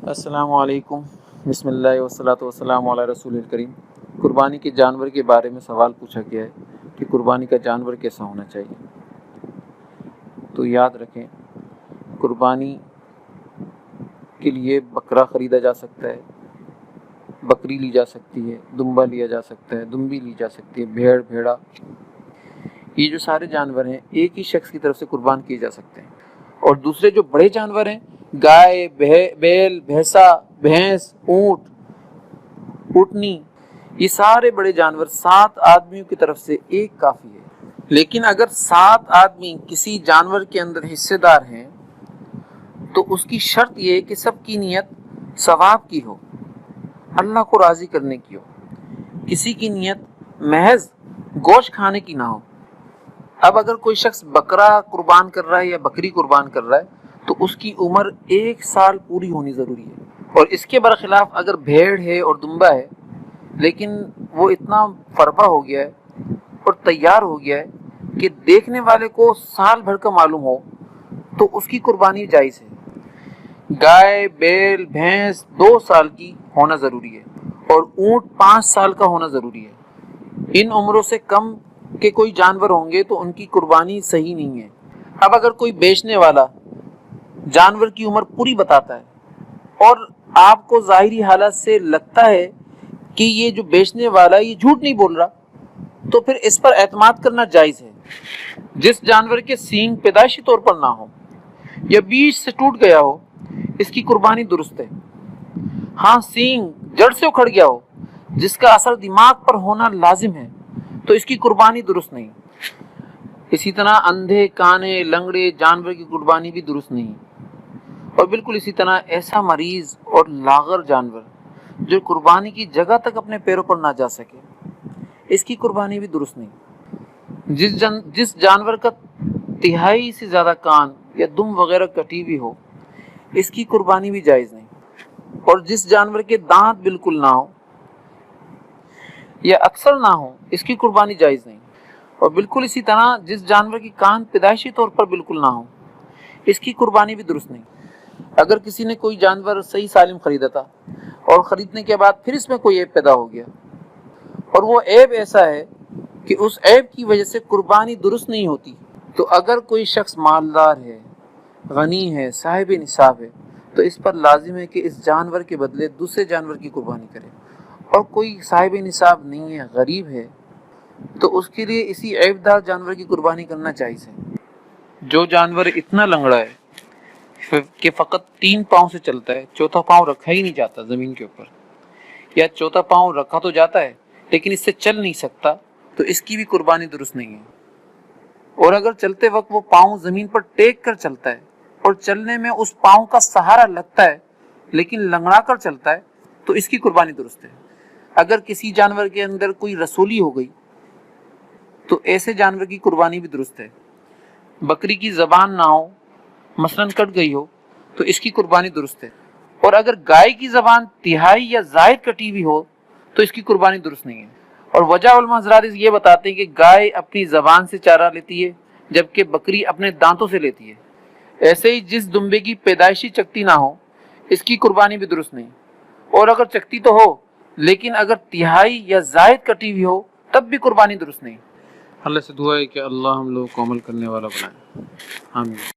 السلام علیکم، بسم اللہ والصلاۃ والسلام علی رسول الکریم۔ قربانی کے جانور کے بارے میں سوال پوچھا گیا ہے کہ قربانی کا جانور کیسا ہونا چاہیے۔ تو یاد رکھیں، قربانی کے لیے بکرا خریدا جا سکتا ہے، بکری لی جا سکتی ہے، دمبا لیا جا سکتا ہے، دمبی لی جا سکتی ہے، بھیڑ بھیڑا، یہ جو سارے جانور ہیں ایک ہی شخص کی طرف سے قربان کیے جا سکتے ہیں۔ اور دوسرے جو بڑے جانور ہیں، گائے، بیل، بھینسا، بھینس، اونٹ، اونٹنی، یہ سارے بڑے جانور 7 آدمیوں کی طرف سے ایک کافی ہے۔ لیکن اگر 7 آدمی کسی جانور کے اندر حصے دار ہیں تو اس کی شرط یہ ہے کہ سب کی نیت ثواب کی ہو، اللہ کو راضی کرنے کی ہو، کسی کی نیت محض گوشت کھانے کی نہ ہو۔ اب اگر کوئی شخص بکرا قربان کر رہا ہے یا بکری قربان کر رہا ہے تو اس کی عمر 1 سال پوری ہونی ضروری ہے۔ اور اس کے برخلاف اگر بھیڑ ہے اور دمبا ہے لیکن وہ اتنا فربا ہو گیا ہے اور تیار ہو گیا ہے کہ دیکھنے والے کو سال بھر کا معلوم ہو تو اس کی قربانی جائز ہے۔ گائے، بیل، بھینس 2 سال کی ہونا ضروری ہے اور اونٹ 5 سال کا ہونا ضروری ہے۔ ان عمروں سے کم کے کوئی جانور ہوں گے تو ان کی قربانی صحیح نہیں ہے۔ اب اگر کوئی بیچنے والا جانور کی عمر پوری بتاتا ہے اور آپ کو ظاہری حالت سے لگتا ہے کہ یہ جو بیچنے والا یہ جھوٹ نہیں بول رہا تو پھر اس پر اعتماد کرنا جائز ہے۔ جس جانور کے سینگ پیدائشی طور پر نہ ہو یا بیچ سے ٹوٹ گیا ہو اس کی قربانی درست ہے۔ ہاں، سینگ جڑ سے اکھڑ گیا ہو جس کا اثر دماغ پر ہونا لازم ہے تو اس کی قربانی درست نہیں۔ اسی طرح اندھے، کانے، لنگڑے جانور کی قربانی بھی درست نہیں۔ اور بالکل اسی طرح ایسا مریض اور لاغر جانور جو قربانی کی جگہ تک اپنے پیروں پر نہ جا سکے اس کی قربانی بھی درست نہیں۔ جس جانور کا 1/3 سے زیادہ کان یا دم وغیرہ کٹی ہوئی ہو اس کی قربانی بھی جائز نہیں۔ اور جس جانور کے دانت بالکل نہ ہو یا اکثر نہ ہو اس کی قربانی جائز نہیں۔ اور بالکل اسی طرح جس جانور کی کان پیدائشی طور پر بالکل نہ ہو اس کی قربانی بھی درست نہیں۔ اگر کسی نے کوئی جانور صحیح سالم خریدا تھا اور خریدنے کے بعد پھر اس میں کوئی عیب پیدا ہو گیا اور وہ عیب ایسا ہے کہ اس عیب کی وجہ سے قربانی درست نہیں ہوتی تو اگر کوئی شخص مالدار ہے، غنی ہے، صاحب نصاب ہے تو اس پر لازم ہے کہ اس جانور کے بدلے دوسرے جانور کی قربانی کرے۔ اور کوئی صاحب نصاب نہیں ہے، غریب ہے تو اس کے لیے اسی عیب دار جانور کی قربانی کرنا جائز ہے۔ جو جانور اتنا لنگڑا ہے کہ فقط 3 پاؤں سے چلتا ہے، چوتھا پاؤں رکھا ہی نہیں جاتا زمین کے اوپر، یا چوتھا پاؤں رکھا تو جاتا ہے لیکن اس سے چل نہیں سکتا تو اس کی بھی قربانی درست نہیں ہے۔ اور اگر چلتے وقت وہ پاؤں زمین پر ٹیک کر چلتا ہے اور چلنے میں اس پاؤں کا سہارا لگتا ہے لیکن لنگڑا کر چلتا ہے تو اس کی قربانی درست ہے۔ اگر کسی جانور کے اندر کوئی رسولی ہو گئی تو ایسے جانور کی قربانی بھی درست ہے۔ بکری کی زبان نہ ہو، مثلاً کٹ گئی ہو تو اس کی قربانی درست ہے۔ اور اگر گائے کی زبان 1/3 یا زائد کٹی ہوئی ہو تو اس کی قربانی درست نہیں ہے۔ اور وجہ علماء حضرات یہ بتاتے ہیں کہ گائے اپنی زبان سے چارہ لیتی ہے جبکہ بکری اپنے دانتوں سے لیتی ہے۔ ایسے ہی جس دمبے کی پیدائشی چکتی نہ ہو اس کی قربانی بھی درست نہیں۔ اور اگر چکتی تو ہو لیکن اگر 1/3 یا زائد کٹی ہوئی ہو تب بھی قربانی درست نہیں۔ اللہ سے دعا ہے کہ اللہ ہم لوگ کو عمل کرنے والا بنائے، آمین۔